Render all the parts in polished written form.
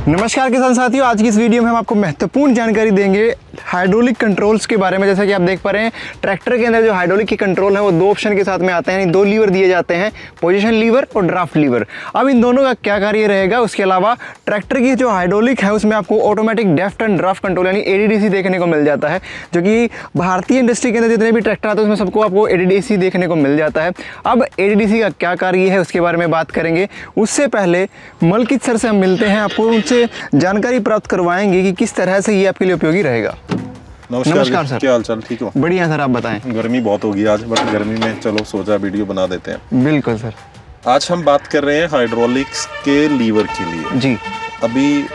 नमस्कार किसान साथियों, आज की इस वीडियो में हम आपको महत्वपूर्ण जानकारी देंगे हाइड्रोलिक कंट्रोल्स के बारे में। जैसा कि आप देख पा रहे हैं, ट्रैक्टर के अंदर जो हाइड्रोलिक की कंट्रोल है वो दो ऑप्शन के साथ में आते हैं, यानी दो लीवर दिए जाते हैं, पोजीशन लीवर और ड्राफ्ट लीवर। अब इन दोनों का क्या कार्य रहेगा, उसके अलावा ट्रैक्टर की जो हाइड्रोलिक है उसमें आपको ऑटोमेटिक डेफ्ट एंड ड्राफ्ट कंट्रोल यानी ADDC देखने को मिल जाता है, जो कि भारतीय इंडस्ट्री के अंदर जितने भी ट्रैक्टर आते हैं उसमें सबको आपको ADDC देखने को मिल जाता है। अब ADDC का क्या कार्य है उसके बारे में बात करेंगे। उससे पहले मलकित सर से हम मिलते हैं, आपको उनसे जानकारी प्राप्त करवाएंगे कि किस तरह से ये आपके लिए उपयोगी रहेगा। नमस्कार सर, क्या हाल चाल? ठीक हो? बढ़िया सर, आप बताएं। गर्मी बहुत होगी आज, बट गर्मी में चलो सोचा वीडियो बना देते हैं। बिल्कुल सर। आज हम बात कर रहे हैं हाइड्रोलिक्स के लीवर के लिए जी। अभी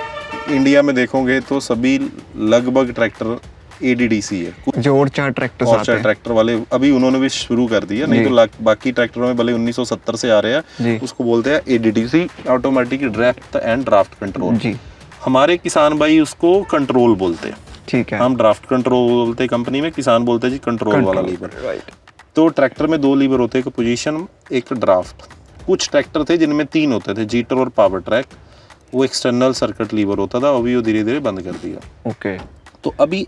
इंडिया में देखोगे तो सभी लगभग ट्रैक्टर ADDC है, जो और चार ट्रैक्टर वाले अभी उन्होंने भी शुरू कर दिया, नहीं तो बाकी ट्रैक्टरों में भले 1970 से आ रहे हैं, उसको बोलते हैं ADDC, automatic depth and draft control. जी। हमारे किसान भाई उसको कंट्रोल बोलते हैं। ठीक है। हम ड्राफ्ट कंट्रोल बोलते हैं कंपनी में, किसान बोलते हैं जी कंट्रोल वाला लीवर। राइट। तो ट्रैक्टर में दो लीवर होते हैं, एक पोजीशन एक ड्राफ्ट। कुछ ट्रैक्टर थे जिनमें तीन होते थे, जीटर और पावर ट्रैक, वो एक्सटर्नल सर्किट लीवर होता था, अभी वो धीरे धीरे बंद कर दिया। ओके। तो अभी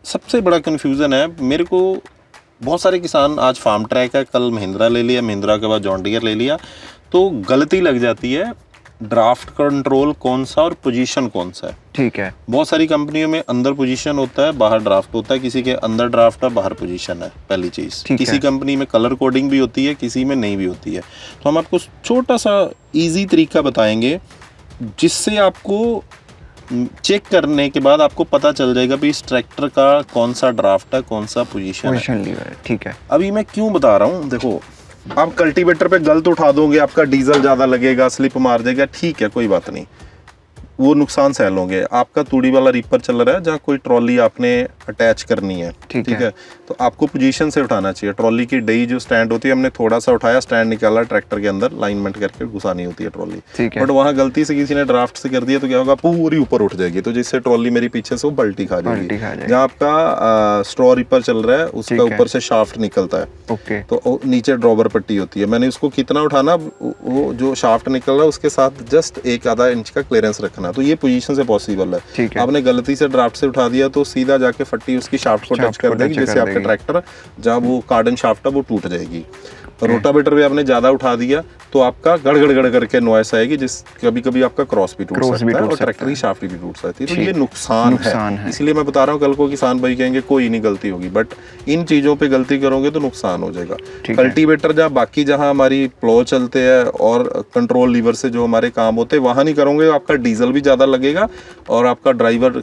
सबसे बड़ा कन्फ्यूजन है मेरे को, बहुत सारे किसान आज फार्म ट्रैक है, कल महिंद्रा ले लिया, महिंद्रा के बाद जॉन डियर ले लिया, तो गलती लग जाती है ड्राफ्ट कंट्रोल कौन सा और पोजीशन कौन सा है। ठीक है। बहुत सारी कंपनियों में अंदर पोजीशन होता है, बाहर ड्राफ्ट होता है, किसी के अंदर ड्राफ्ट है, बाहर पोजीशन है, पहली चीज। किसी कंपनी में कलर कोडिंग भी होती है, किसी में नहीं भी होती है। तो हम आपको छोटा सा इजी तरीका बताएंगे जिससे आपको चेक करने के बाद आपको पता चल जाएगा भी इस ट्रैक्टर का कौन सा ड्राफ्ट है, कौन सा पोजीशन है। ठीक है। अभी मैं क्यों बता रहा हूँ, देखो आप कल्टीवेटर पे गलत उठा दोगे, आपका डीजल ज्यादा लगेगा, स्लिप मार देगा, ठीक है, कोई बात नहीं, वो नुकसान सहल होंगे। आपका तूड़ी वाला रीपर चल रहा है जहाँ कोई ट्रॉली आपने अटैच करनी है, ठीक है, तो आपको पोजीशन से उठाना चाहिए। ट्रॉली की डई जो स्टैंड होती है, हमने थोड़ा सा उठाया, स्टैंड निकाला, ट्रैक्टर के अंदर लाइनमेंट करके घुसानी होती है ट्रॉली। बट वहाँ गलती से किसी ने ड्राफ्ट से कर दिया तो क्या होगा, पूरी ऊपर उठ जाएगी, तो जिससे ट्रॉली मेरी पीछे से वो पलटी खा जाएगी। जहाँ आपका स्ट्रॉ रीपर चल रहा है उसका ऊपर से शाफ्ट निकलता है, तो नीचे ड्रॉबर पट्टी होती है, मैंने उसको कितना उठाना, वो जो शाफ्ट निकल रहा है उसके साथ जस्ट 1-आधा इंच का क्लियरेंस रखना। तो ये पोजीशन से पॉसिबल है। आपने गलती से ड्राफ्ट से उठा दिया तो सीधा जाके फट्टी उसकी शाफ्ट को टच कर देगी, जिससे आपका ट्रैक्टर जहाँ वो कार्डन शाफ्ट है वो टूट जाएगी। रोटावेटर भी आपने ज्यादा उठा दिया तो आपका गड़ करके नॉइस आएगी, जिस कभी कभी आपका क्रॉस भी टूट सकता है और ट्रैक्टर की शाफ्ट भी टूट सकती है। तो ये नुकसान है, इसलिए मैं बता रहा हूँ। कल को किसान भाई कहेंगे कोई नहीं गलती होगी, बट इन चीजों पे गलती करोगे तो नुकसान हो जाएगा। कल्टीवेटर जहाँ बाकी जहाँ हमारी प्लो चलते हैं और कंट्रोल लीवर से जो हमारे काम होते हैं वहां नहीं करोगे, आपका डीजल भी ज्यादा लगेगा और आपका ड्राइवर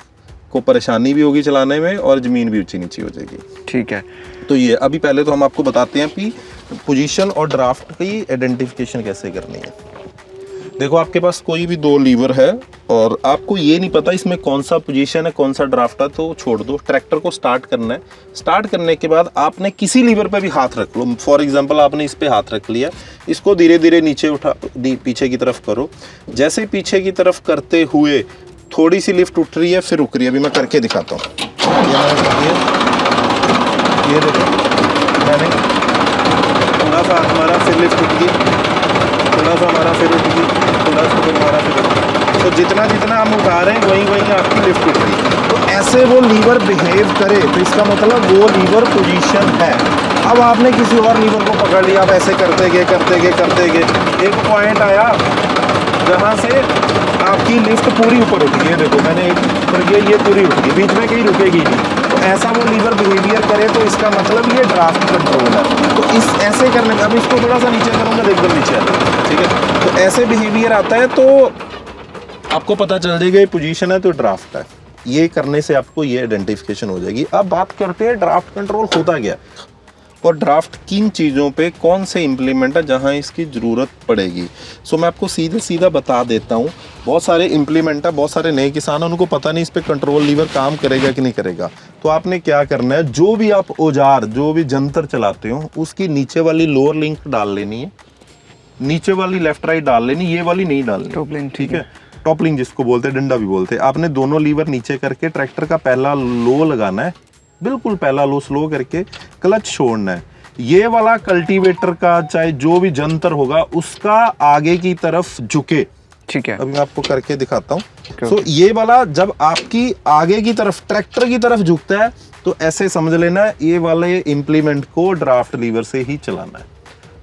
को परेशानी भी होगी चलाने में और जमीन भी ऊंची नीची हो जाएगी। ठीक है। तो ये अभी पहले तो हम आपको बताते हैं कि पोजीशन और ड्राफ्ट की आइडेंटिफिकेशन कैसे करनी है। देखो आपके पास कोई भी दो लीवर है और आपको ये नहीं पता इसमें कौन सा पोजीशन है कौन सा ड्राफ्ट है, तो छोड़ दो, ट्रैक्टर को स्टार्ट करना है। स्टार्ट करने के बाद आपने किसी लीवर पे भी हाथ रख लो, फॉर एग्जांपल आपने इस पे हाथ रख लिया, इसको धीरे धीरे नीचे उठा, पीछे की तरफ करो। जैसे पीछे की तरफ करते हुए थोड़ी सी लिफ्ट उठ रही है फिर रुक रही है, अभी मैं करके दिखाता हूँ। ये देखो, मैंने थोड़ा सा हाथ मारा फिर लिफ्ट उठ गई, थोड़ा सा हमारा फिर उठ गई, थोड़ा सा फिर हमारा फिर उठ गई। तो जितना जितना हम उठा रहे हैं वहीं आपकी लिफ्ट उठ रही। तो ऐसे वो लीवर बिहेव करे तो इसका मतलब वो लीवर पोजीशन है। अब आपने किसी और लीवर को पकड़ लिया, आप ऐसे करते गए, एक पॉइंट आया जहाँ से आपकी लिफ्ट पूरी ऊपर उठ गई। देखो मैंने एक ऊपर किया, ये पूरी उठ गई, बीच में कहीं रुकेगी नहीं। तो ऐसा वो लीवर बिहेवियर करे तो इसका मतलब ये ड्राफ्ट कंट्रोल है। तो इस ऐसे करने का, अब इसको थोड़ा सा नीचे करूँगा, एकदम नीचे है, ठीक है। तो ऐसे बिहेवियर आता है तो आपको पता चल जाएगा ये पोजीशन है तो ड्राफ्ट है। ये करने से आपको ये आइडेंटिफिकेशन हो जाएगी। अब बात करते हैं ड्राफ्ट कंट्रोल होता क्या और ड्राफ्ट किन चीज़ों पे कौन से इम्प्लीमेंट है जहां इसकी ज़रूरत पड़ेगी। सो मैं आपको सीधा बता देता हूं। बहुत सारे इम्प्लीमेंट है, बहुत सारे नए किसान हैं, उनको पता नहीं इस पे कंट्रोल लीवर काम करेगा कि नहीं करेगा। तो आपने क्या करना है, जो भी आप औजार, जो भी जंतर चलाते हो उसकी नीचे वाली लोअर लिंक डाल लेनी है, नीचे वाली लेफ्ट राइट डाल लेनी, ये वाली नहीं डालनी, टॉप लिंक, ठीक है। टॉप लिंक जिसको बोलते हैं, डंडा भी बोलते हैं। आपने दोनों लीवर नीचे करके ट्रैक्टर का पहला लो लगाना है, बिल्कुल पहला लो स्लो करके क्लच छोड़ना है। ये वाला कल्टीवेटर का चाहे जो भी जंतर होगा उसका आगे की तरफ झुके, ठीक है, अभी मैं आपको करके दिखाता हूँ। सो ये वाला जब आपकी आगे की तरफ ट्रैक्टर की तरफ झुकता है तो ऐसे समझ लेना ये वाले इम्प्लीमेंट को ड्राफ्ट लीवर से ही चलाना है।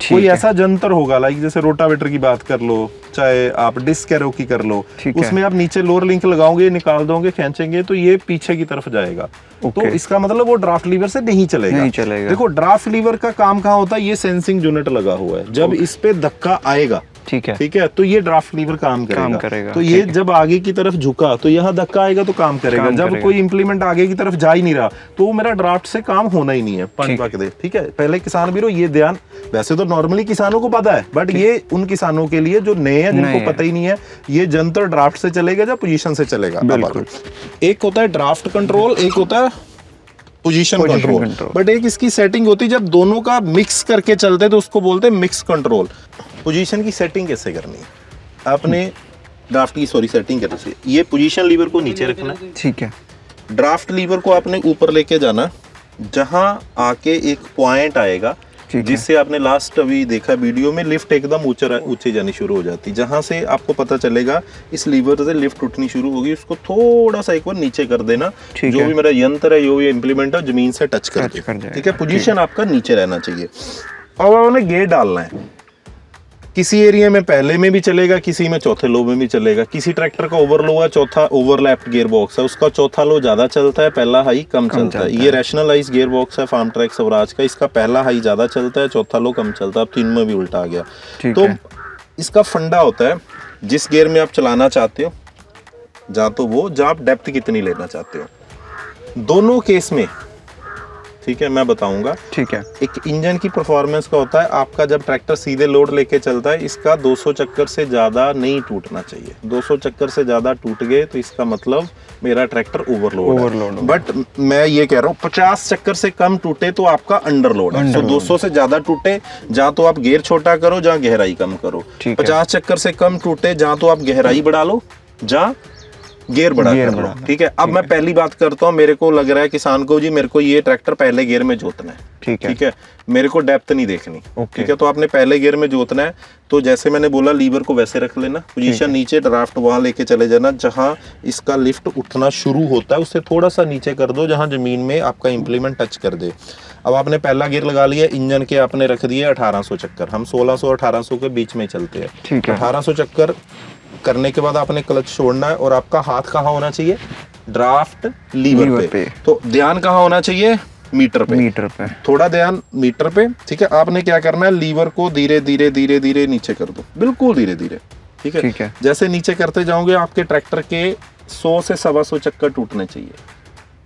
कोई ऐसा जंतर होगा लाइक जैसे रोटावेटर की बात कर लो, चाहे आप डिस्क एरो की कर लो, उसमें आप नीचे लोअर लिंक लगाओगे, निकाल दोगे, खींचेंगे तो ये पीछे की तरफ जाएगा। तो इसका मतलब वो ड्राफ्ट लीवर से नहीं चलेगा। देखो ड्राफ्ट लीवर का काम कहाँ होता है, ये सेंसिंग यूनिट लगा हुआ है, जब इस पे धक्का आएगा, ठीक है, तो ये ड्राफ्ट लीवर काम करेगा। तो ये जब आगे की तरफ झुका तो यहाँ धक्का आएगा तो काम करेगा। जब कोई इंप्लीमेंट आगे की तरफ जा ही नहीं रहा तो वो मेरा ड्राफ्ट से काम होना ही नहीं है। पंच दे, ठीक है। पहले किसान भी ये ध्यान, वैसे तो नॉर्मली किसानों को पता है, बट ये उन किसानों के लिए जो नए हैं, जिनको पता ही नहीं है, ये जंतर ड्राफ्ट से चलेगा या पोजीशन से चलेगा। एक होता है ड्राफ्ट कंट्रोल, एक होता है पोजीशन कंट्रोल, बट एक इसकी सेटिंग होती है जब दोनों का मिक्स करके चलते हैं तो उसको बोलते हैं मिक्स कंट्रोल। पोजीशन की सेटिंग कैसे करनी है, आपने ड्राफ्ट की सेटिंग करनी है। ये पोजीशन लीवर को नीचे रखना है, ठीक है। ड्राफ्ट लीवर को आपने ऊपर लेके जाना, जहां आके एक पॉइंट आएगा जिससे आपने लास्ट अभी देखा वीडियो में, लिफ्ट एकदम ऊंचे जानी शुरू हो जाती। जहां से आपको पता चलेगा इस लीवर से लिफ्ट उठनी शुरू होगी, उसको थोड़ा सा एक बार नीचे कर देना। जो भी मेरा यंत्र है, जो भी इम्प्लीमेंट है, जमीन से टच कर दे, ठीक है। पोजीशन आपका नीचे रहना चाहिए। अब आपने गेयर डालना है, किसी एरिया में पहले में भी चलेगा, किसी में चौथे लो में भी चलेगा। किसी ट्रैक्टर का ओवरलो है, चौथा ओवरलैप्ड गियर बॉक्स है, उसका चौथा लो ज्यादा चलता है, पहला हाई कम चलता है। ये रैशनलाइज गियर बॉक्स है फार्म ट्रैक स्वराज का, इसका पहला हाई ज्यादा चलता है, चौथा लो कम चलता है। अब तीन में भी उल्टा आ गया। तो इसका फंडा होता है, जिस गियर में आप चलाना चाहते हो, जहाँ तो वो, जहाँ आप डेप्थ कितनी लेना चाहते हो, दोनों केस में, ठीक है, मैं बताऊंगा। ठीक है। एक इंजन की परफॉर्मेंस का होता है, आपका जब ट्रैक्टर सीधे लोड लेके चलता है, इसका 200 चक्कर से ज्यादा नहीं टूटना चाहिए। 200 चक्कर से ज्यादा टूट गए तो इसका मतलब मेरा ट्रैक्टर ओवरलोड है। बट मैं ये कह रहा हूँ 50 चक्कर से कम टूटे तो आपका अंडरलोड है। तो 200 से ज्यादा टूटे, जहाँ तो आप गियर छोटा करो, जहाँ गहराई कम करो। 50 चक्कर से कम टूटे, जहाँ तो आप गहराई बढ़ा लो, जहाँ गियर बढ़ा कर लो, ठीक है। अब मैं पहली बात करता हूँ, मेरे को लग रहा है किसान को, जी मेरे को ये ट्रैक्टर पहले गियर में जोतना है, ठीक है, मेरे को डेप्थ नहीं देखनी, ठीक है। तो आपने पहले गियर में जोतना है, तो जैसे मैंने बोला लीवर को वैसे रख लेना, पोजीशन नीचे, ड्राफ्ट वहां लेके चले जाना जहां इसका लिफ्ट उठना शुरू होता है, उससे थोड़ा सा नीचे कर दो जहां जमीन में आपका इंप्लीमेंट टच कर दे। अब आपने पहला गियर लगा लिया, इंजन के आपने रख दिए 1800 चक्कर, हम 1600-1800 के बीच में चलते हैं, ठीक है। 1800 चक्कर करने के बाद आपने क्लच छोड़ना है और आपका हाथ कहाँ होना चाहिए, ड्राफ्ट लीवर पे। तो ध्यान कहाँ होना चाहिए, मीटर पे, थोड़ा ध्यान मीटर पे, ठीक है। आपने क्या करना है, लीवर को धीरे धीरे धीरे धीरे नीचे कर दो, बिल्कुल धीरे धीरे, ठीक है। जैसे नीचे करते जाओगे आपके ट्रैक्टर के 100 से 125 चक्कर टूटने चाहिए।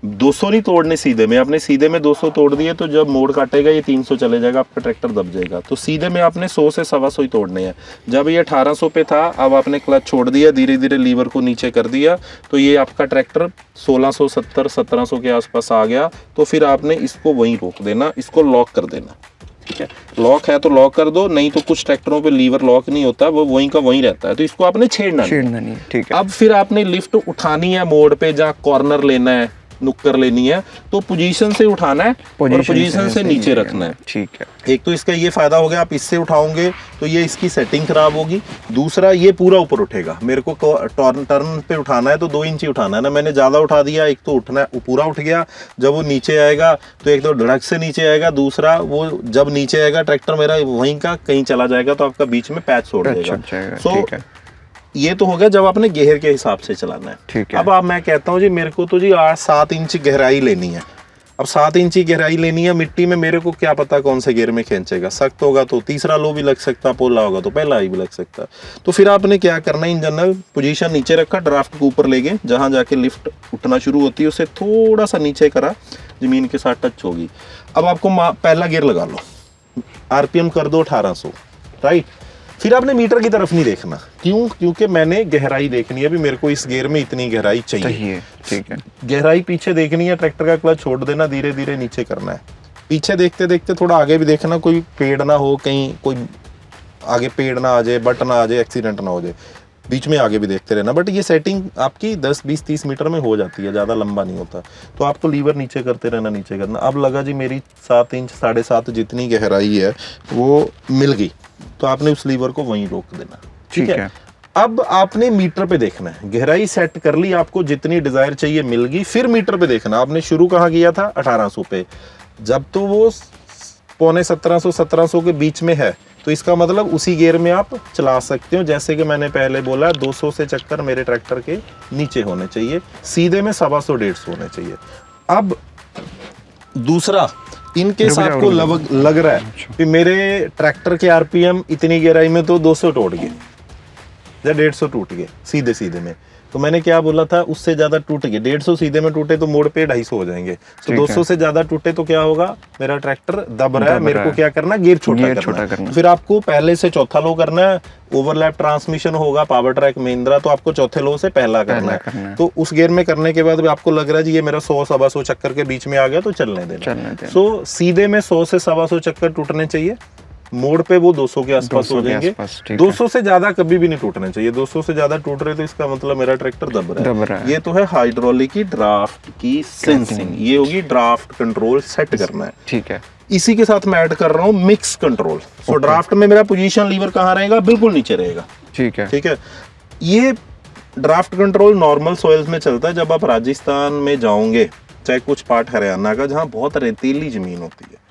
200 नहीं तोड़ने सीधे में, आपने सीधे में 200 तोड़ दिए तो जब मोड़ काटेगा ये 300 चले जाएगा, आपका ट्रैक्टर दब जाएगा। तो सीधे में आपने 100 से 125 ही तोड़ने हैं। जब ये 1800 पे था, अब आपने क्लच छोड़ दिया, धीरे धीरे लीवर को नीचे कर दिया, तो ये आपका ट्रैक्टर 1670-1700 के आसपास आ गया। तो फिर आपने इसको वहीं रोक देना, इसको लॉक कर देना, ठीक है। लॉक है तो लॉक कर दो, नहीं तो कुछ ट्रैक्टरों पे लीवर लॉक नहीं होता, वो वहीं का वहीं रहता है, तो इसको आपने छेड़ना नहीं, ठीक है। अब फिर आपने लिफ्ट उठानी है मोड़ पे, जहाँ कॉर्नर लेना है, नुक्कर लेनी है, तो पोजीशन से उठाना है और पोजीशन से नीचे रखना है, ठीक है। एक तो इसका ये फायदा हो गया, आप इससे उठाओगे तो ये इसकी सेटिंग खराब होगी। दूसरा, ये पूरा ऊपर उठेगा। मेरे को टर्न पे उठाना है तो 2 इंच ही उठाना है ना, मैंने ज्यादा उठा दिया, एक तो उठना है, पूरा उठ गया। जब वो नीचे आएगा तो एक तो धड़क से नीचे आएगा, दूसरा वो जब नीचे आएगा ट्रैक्टर मेरा वहीं का कहीं चला जाएगा तो आपका बीच में पैच छोड़ देगा। सो ये तो हो गया जब आपने गेयर के हिसाब से चलाना है, ठीक है। अब मैं कहता हूँ जी मेरे को तो जी 8-7 इंच गहराई लेनी है। अब 7 इंच की गहराई लेनी है मिट्टी में, मेरे को क्या पता कौन से गियर में खींचेगा। सख्त होगा तो तीसरा लो भी लग सकता, पोला होगा तो पहला ही भी लग सकता। तो फिर आपने क्या करना है, इन जनरल पोजीशन नीचे रखा, ड्राफ्ट को ऊपर ले गए, जहां जाके लिफ्ट उठना शुरू होती है उसे थोड़ा सा नीचे करा, जमीन के साथ टच होगी। अब आपको पहला गियर लगा लो, आरपीएम कर दो 1800, राइट। फिर आपने मीटर की तरफ नहीं देखना, क्यों? क्योंकि मैंने गहराई देखनी है, अभी मेरे को इस गियर में इतनी गहराई चाहिए, ठीक है। गहराई पीछे देखनी है, ट्रैक्टर का क्लच छोड़ देना, धीरे धीरे नीचे करना है। पीछे देखते देखते थोड़ा आगे भी देखना, कोई पेड़ ना हो, कहीं कोई आगे पेड़ ना आ जाए, बट ना आ जाए, एक्सीडेंट ना हो जाए, बीच में आगे भी देखते रहना। बट ये सेटिंग आपकी 10, 20, 30 मीटर में हो जाती है, ज़्यादा लंबा नहीं होता। तो आपको लीवर नीचे करते रहना, नीचे करना। अब लगा जी मेरी 7 इंच 7.5 जितनी गहराई है वो मिल गई, तो आपने उस लीवर को वहीं रोक देना, ठीक है। अब आपने मीटर पे देखना है, गहराई सेट कर ली, आपको जितनी डिजायर चाहिए मिल गई, फिर मीटर पे देखना। आपने शुरू कहाँ किया था? 1800 पे। जब तो वो 1750-1700 के बीच में है, तो इसका मतलब उसी गियर में आप चला सकते हो। जैसे कि मैंने पहले बोला, 200 से चक्कर मेरे ट्रैक्टर के नीचे होने चाहिए, सीधे में 125-150 होने चाहिए। अब दूसरा, इन केस आपको लग रहा है कि मेरे ट्रैक्टर के आरपीएम इतनी गहराई में तो 200 टूट गए या 150 टूट गए सीधे सीधे में, तो मैंने क्या बोला था, उससे ज्यादा टूट गए। 150 सीधे में टूटे तो मोड़ पे 250 हो जाएंगे। तो 200 से ज्यादा टूटे तो क्या होगा, मेरा ट्रैक्टर दब रहा है, मेरे को क्या करना, गियर छोटा करना। फिर आपको पहले से चौथा लो करना है। ओवरलैप ट्रांसमिशन होगा, पावर ट्रैक महिंद्रा, तो आपको चौथे लो से पहला करना है। तो उस गियर में करने के बाद भी आपको लग रहा है जी ये मेरा 100-125 चक्कर के बीच में आ गया, तो चलने देना। सो सीधे में 100 से 125 चक्कर टूटने चाहिए, मोड़ पे वो 200 के आसपास हो जाएंगे। 200 से ज्यादा कभी भी नहीं टूटने चाहिए। 200 से ज्यादा टूट रहे तो इसका मतलब मेरा ट्रैक्टर दब रहा है। ये तो है हाइड्रोलिक की ड्राफ्ट की सेंसिंग, ये होगी ड्राफ्ट कंट्रोल सेट करना है। ठीक है। इसी के साथ मैं ऐड कर रहा हूँ मिक्स कंट्रोल। सो ड्राफ्ट में मेरा पोजीशन लीवर कहाँ रहेगा, बिल्कुल नीचे रहेगा। ठीक है, ठीक है। ये ड्राफ्ट कंट्रोल नॉर्मल सॉइल्स में चलता है। जब आप राजस्थान में जाओगे, चाहे कुछ पार्ट हरियाणा का जहाँ बहुत रेतीली जमीन होती है,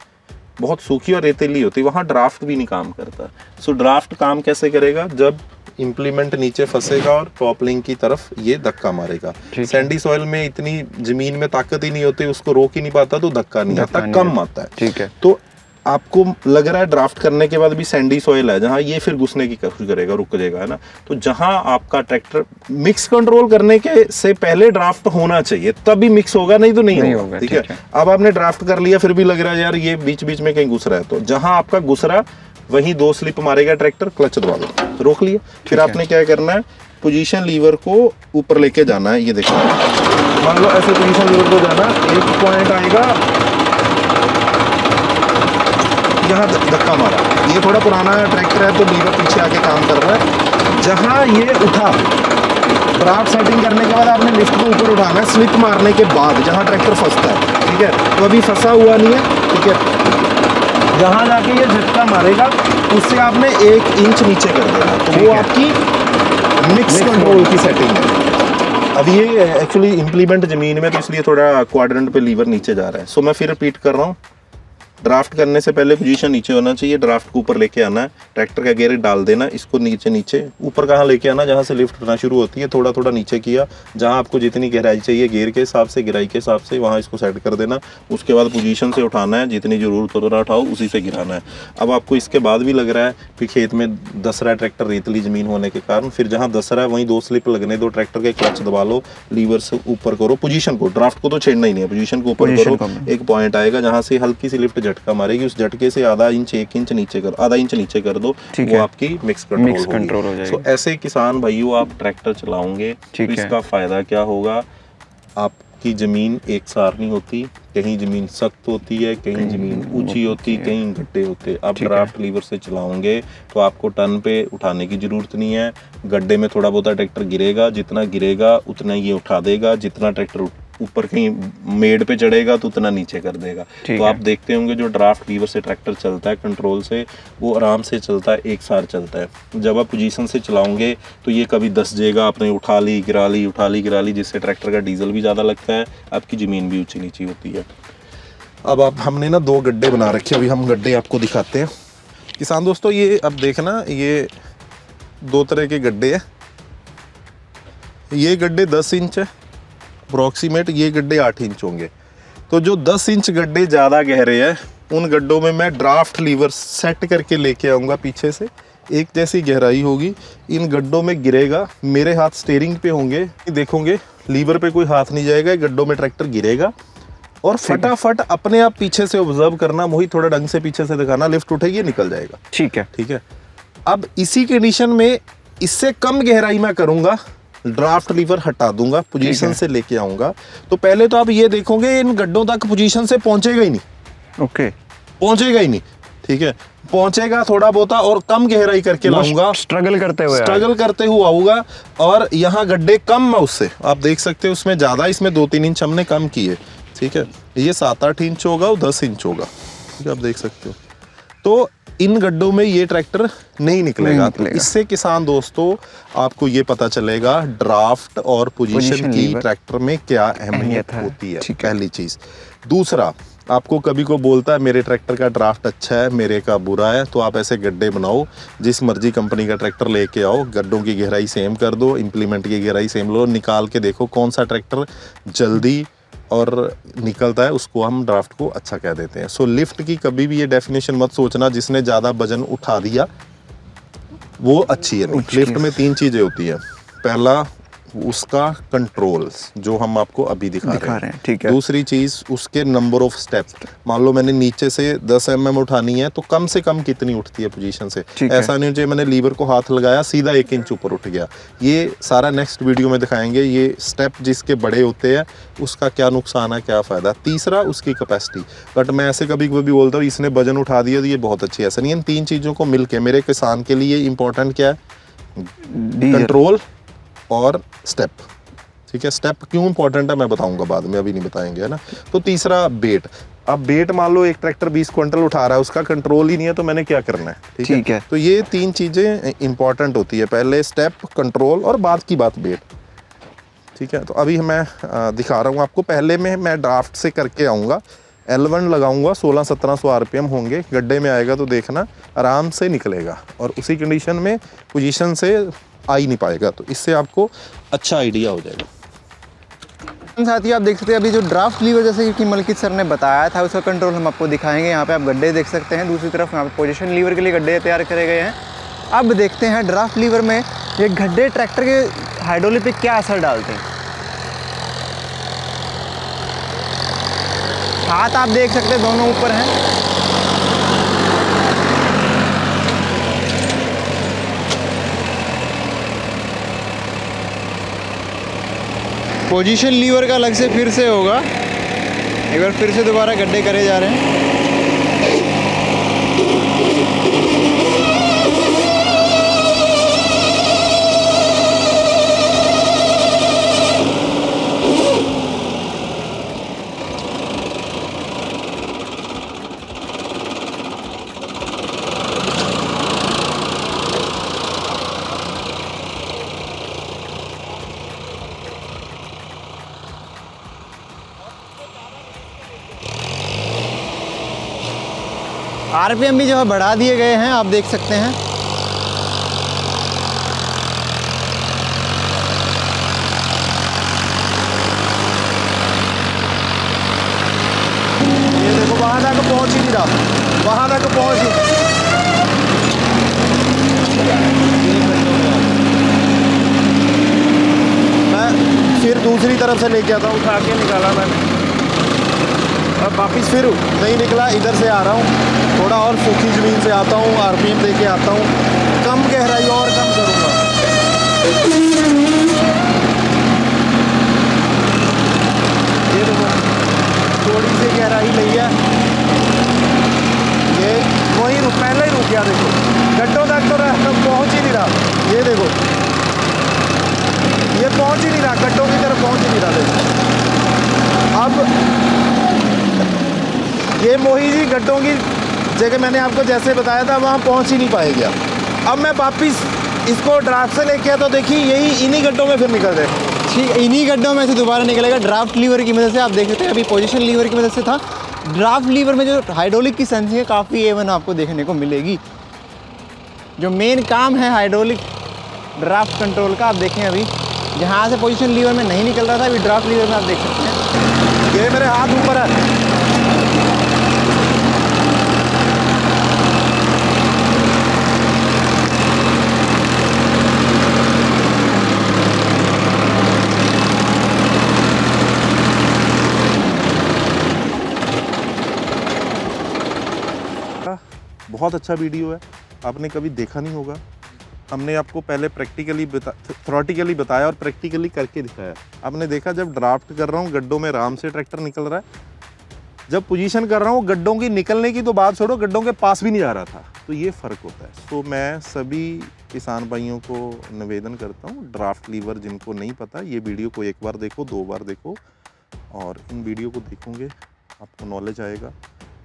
बहुत सूखी और रेतीली होती है, वहां ड्राफ्ट भी नहीं काम करता। सो ड्राफ्ट काम कैसे करेगा, जब इंप्लीमेंट नीचे फंसेगा और टॉप लिंक की तरफ ये धक्का मारेगा। सैंडी सॉइल में इतनी जमीन में ताकत ही नहीं होती, उसको रोक ही नहीं पाता, तो धक्का नहीं आता, कम आता है। ठीक है। तो आपको लग रहा है ड्राफ्ट करने के बाद भी सैंडी सॉइल है जहां, ये फिर घुसने की कोशिश करेगा, रुक जाएगा, है ना। तो जहां आपका ट्रैक्टर मिक्स कंट्रोल करने के से पहले ड्राफ्ट होना चाहिए, तभी मिक्स होगा, नहीं तो नहीं होगा। ठीक है। अब आपने ड्राफ्ट कर लिया, फिर भी लग रहा है यार ये बीच बीच में कहीं घुस रहा है, तो जहां आपका घुस रहा वहीं 2 स्लिप मारेगा ट्रैक्टर, क्लच दबा दो, रोक लिया। फिर आपने क्या करना है, पोजीशन लीवर को ऊपर लेके जाना है। ये देखो, मान लो ऐसे पोजीशन लीवर को जाना, एक पॉइंट आएगा, यहाँ धक्का मारा। ये थोड़ा पुराना ट्रैक्टर है तो लीवर पीछे आके काम कर रहा है। जहाँ ये उठा, ड्राफ्ट सेटिंग करने के बाद आपने लिफ्ट को ऊपर उठाना है, स्लिप मारने के बाद जहाँ ट्रैक्टर फंसता है। ठीक है, तो अभी फंसा हुआ नहीं है। ठीक है, जहाँ जाके ये झटका मारेगा उससे आपने 1 इंच नीचे कर देना, तो वो आपकी मिक्स कंट्रोल की सेटिंग है। अब ये एक्चुअली इम्प्लीमेंट जमीन में, तो इसलिए थोड़ा क्वाड्रेंट पे लीवर नीचे जा रहा है। सो मैं फिर रिपीट कर रहा हूँ, ड्राफ्ट करने से पहले पोजीशन नीचे होना चाहिए, ड्राफ्ट को ऊपर लेके आना है, ट्रैक्टर का गियर डाल देना, इसको नीचे नीचे ऊपर कहाँ लेके आना, जहाँ से लिफ्ट होना शुरू होती है, थोड़ा थोड़ा नीचे किया, जहाँ आपको जितनी गहराई चाहिए गियर के हिसाब से, गहराई के हिसाब से वहाँ इसको सेट कर देना। उसके बाद पोजीशन से उठाना है, जितनी जरूरत हो उतना उठाओ, उसी से गिराना है। अब आपको इसके बाद भी लग रहा है कि खेत में दस रहा है ट्रैक्टर रेतली जमीन होने के कारण, फिर जहाँ दस रहा है वहीं 2 स्लिप लगने दो, ट्रैक्टर के क्लच दबा लो, लीवर से ऊपर करो, पोजीशन को, ड्राफ्ट को तो छेड़ना ही नहीं है, पोजीशन को ऊपर करो। एक पॉइंट आएगा जहाँ से हल्की सी लिफ्ट झटका मारेगी, उस झटके से आधा इंच 1 इंच नीचे कर, आधा इंच नीचे कर दो, वो आपकी मिक्स कंट्रोल हो जाएगी। सो ऐसे किसान भाइयों आप ट्रैक्टर चलाओगे तो इसका फायदा क्या होगा, आपकी जमीन एक सार नहीं होती, कहीं जमीन सख्त होती है, कहीं जमीन ऊंची होती है, कहीं गड्ढे होते हैं। आप ड्राफ्ट लीवर से चलाओगे तो आपको टर्न पे उठाने की जरूरत नहीं है। गड्ढे में थोड़ा बहुत ट्रैक्टर गिरेगा, जितना गिरेगा उतना ये उठा देगा, जितना ट्रैक्टर ऊपर कहीं मेड पे चढ़ेगा तो उतना नीचे कर देगा। तो आप देखते होंगे जो ड्राफ्ट लीवर से ट्रैक्टर चलता है कंट्रोल से, वो आराम से चलता है, एक सार चलता है। जब आप पोजीशन से चलाओगे तो ये कभी दस जाएगा, आपने उठा ली गिरा ली, उठा ली गिरा ली, जिससे ट्रैक्टर का डीजल भी ज़्यादा लगता है, आपकी ज़मीन भी ऊंची नीची होती है। अब आप हमने ना 2 गड्ढे बना रखे, अभी हम गड्ढे आपको दिखाते हैं किसान दोस्तों। ये अब देखना, ये 2 तरह के गड्ढे हैं। ये गड्ढे 10 इंच है अप्रोक्सीमेट, ये गड्ढे 8 इंच होंगे। तो जो 10 इंच गड्ढे ज़्यादा गहरे हैं उन गड्ढों में मैं ड्राफ्ट लीवर सेट करके लेके आऊँगा, पीछे से एक जैसी गहराई होगी, इन गड्ढों में गिरेगा, मेरे हाथ स्टीयरिंग पे होंगे, देखोगे लीवर पे कोई हाथ नहीं जाएगा, गड्ढों में ट्रैक्टर गिरेगा और फटाफट अपने आप पीछे से ऑब्जर्व करना, वही थोड़ा ढंग से पीछे से दिखाना, लिफ्ट उठेगी निकल जाएगा। ठीक है, ठीक है। अब इसी कंडीशन में इससे कम गहराई में करूँगा, ड्राफ्ट लीवर हटा दूंगा, पोजीशन से लेके आऊंगा, तो पहले तो आप ये देखोगे इन गड्ढों तक पोजीशन से पहुंचेगा ही नहीं। ओके, पहुंचेगा ही नहीं। ठीक है, पहुंचेगा थोड़ा बहुत और कम गहराई करके लाऊंगा, स्ट्रगल करते हुए आऊंगा, और यहाँ गड्ढे कम है उससे, आप देख सकते हो उसमें ज्यादा, इसमें 2-3 इंच हमने कम किए। ठीक है, ये 7-8 इंच होगा और 10 इंच होगा, ठीक है, आप देख सकते हो। तो इन गड्ढों में ये ट्रैक्टर नहीं निकलेगा। तो इससे किसान दोस्तों आपको ये पता चलेगा ड्राफ्ट और पोजीशन की ट्रैक्टर में क्या अहमियत होती है, पहली चीज। दूसरा, आपको कभी को बोलता है मेरे ट्रैक्टर का ड्राफ्ट अच्छा है, मेरे का बुरा है, तो आप ऐसे गड्ढे बनाओ, जिस मर्जी कंपनी का ट्रैक्टर लेके आओ, गड्ढों की गहराई सेम कर दो, इम्प्लीमेंट की गहराई सेम लो, निकाल के देखो कौन सा ट्रैक्टर जल्दी और निकलता है, उसको हम ड्राफ्ट को अच्छा कह देते हैं। सो लिफ्ट की कभी भी ये डेफिनेशन मत सोचना जिसने ज़्यादा वजन उठा दिया वो अच्छी है। लिफ्ट में 3 चीज़ें होती है। पहला, उसका कंट्रोल जो हम आपको अभी दिखा रहे हैं, ठीक है। दूसरी चीज, उसके नंबर ऑफ स्टेप्स। मान लो मैंने नीचे से 10 mm उठानी है तो कम से कम कितनी उठती है पोजीशन से। ऐसा नहीं चाहिए मैंने लीवर को हाथ लगाया सीधा 1 इंच ऊपर उठ गया। ये सारा नेक्स्ट वीडियो में दिखाएंगे। ये स्टेप जिसके बड़े होते हैं उसका क्या नुकसान है, क्या फायदा। तीसरा, उसकी कैपेसिटी। बट मैं ऐसे कभी कभी बोलता हूँ इसने वजन उठा दिया तो ये बहुत अच्छी है, ऐसा नहीं है। इन 3 चीजों को मिलके मेरे किसान के लिए इंपॉर्टेंट क्या है, कंट्रोल और स्टेप, ठीक है। स्टेप क्यों इंपॉर्टेंट है मैं बताऊंगा बाद में, अभी नहीं बताएंगे, है ना। तो तीसरा, वेट। अब वेट मान लो एक ट्रैक्टर 20 क्विंटल उठा रहा है, उसका कंट्रोल ही नहीं है तो मैंने क्या करना है, ठीक है। तो ये 3 चीजें इंपॉर्टेंट होती है, पहले स्टेप, कंट्रोल और बाद की बात वेट, ठीक है। तो अभी मैं दिखा रहा हूँ आपको। पहले में मैं ड्राफ्ट से करके आऊँगा, L1 लगाऊंगा, 1600-1700 RPM होंगे, गड्ढे में आएगा तो देखना आराम से निकलेगा और उसी कंडीशन में पोजीशन से आ ही नहीं पाएगा। तो इससे आपको अच्छा आइडिया हो जाएगा। साथ ही आप देख सकते हैं अभी जो ड्राफ्ट लीवर जैसे कि मलकित सर ने बताया था उसका कंट्रोल हम आपको दिखाएंगे। यहाँ पे आप गड्ढे देख सकते हैं, दूसरी तरफ यहाँ पे पोजीशन लीवर के लिए गड्ढे तैयार करे गए हैं। अब देखते हैं ड्राफ्ट लीवर में ये गड्ढे ट्रैक्टर के हाइड्रोलिक पे क्या असर डालते हैं। हाथ आप देख सकते हैं दोनों ऊपर हैं। पोजीशन लीवर का अलग से फिर से होगा, एक बार फिर से दोबारा गड्ढे करे जा रहे हैं। आरपीएम भी जो है बढ़ा दिए गए हैं, आप देख सकते हैं। ये देखो वहां तक पहुंच ही नहीं रहा, वहां तक पहुंच ही। मैं फिर दूसरी तरफ से लेके आता हूँ, उठा के निकाला मैंने और वापिस फिर नहीं निकला, इधर से आ रहा हूँ, थोड़ा और सूखी ज़मीन से आता हूँ, आरपीएम लेके आता हूँ, कम गहराई और कम करूँगा। ये देखो थोड़ी सी गहराई ली है, ये वहीं पहले ही रुक गया। देखो गड्ढों तक तो पहुँच ही नहीं रहा, ये देखो ये पहुँच ही नहीं रहा, गड्ढों की तरफ पहुँच ही नहीं रहा। देखो अब ये मोही जी गड्ढों की जगह मैंने आपको जैसे बताया था वहाँ पहुँच ही नहीं पाएगा। अब मैं वापिस इसको ड्राफ्ट से लेके आया तो देखिए यही इन्हीं गड्ढों में फिर निकल रहे, ठीक है, इन्हीं गड्ढों में से दोबारा निकलेगा ड्राफ्ट लीवर की मदद से। आप देख सकते हैं अभी पोजीशन लीवर की मदद से था, ड्राफ्ट लीवर में जो हाइड्रोलिक की संख्या काफ़ी A1 आपको देखने को मिलेगी। जो मेन काम है हाइड्रोलिक ड्राफ्ट कंट्रोल का, आप देखें अभी जहाँ से पोजीशन लीवर में नहीं निकल रहा था अभी ड्राफ्ट लीवर में आप देख सकते हैं। ये मेरे हाथ ऊपर है, बहुत अच्छा वीडियो है, आपने कभी देखा नहीं होगा। हमने आपको पहले प्रैक्टिकली थ्योरेटिकली बताया और प्रैक्टिकली करके दिखाया। आपने देखा जब ड्राफ्ट कर रहा हूँ गड्ढों में आराम से ट्रैक्टर निकल रहा है, जब पोजीशन कर रहा हूँ गड्ढों की निकलने की तो बात छोड़ो, गड्ढों के पास भी नहीं जा रहा था। तो ये फ़र्क होता है। तो मैं सभी किसान भाइयों को निवेदन करता हूँ, ड्राफ्ट लीवर जिनको नहीं पता ये वीडियो को 1 बार देखो, 2 बार देखो और इन वीडियो को देखोगे आपको नॉलेज आएगा।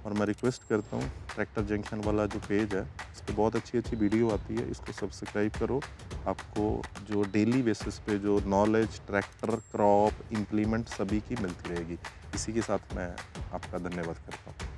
और मैं रिक्वेस्ट करता हूँ ट्रैक्टर जंक्शन वाला जो पेज है इस पर बहुत अच्छी अच्छी वीडियो आती है, इसको सब्सक्राइब करो। आपको जो डेली बेसिस पे जो नॉलेज ट्रैक्टर, क्रॉप, इम्प्लीमेंट सभी की मिलती रहेगी। इसी के साथ मैं आपका धन्यवाद करता हूँ।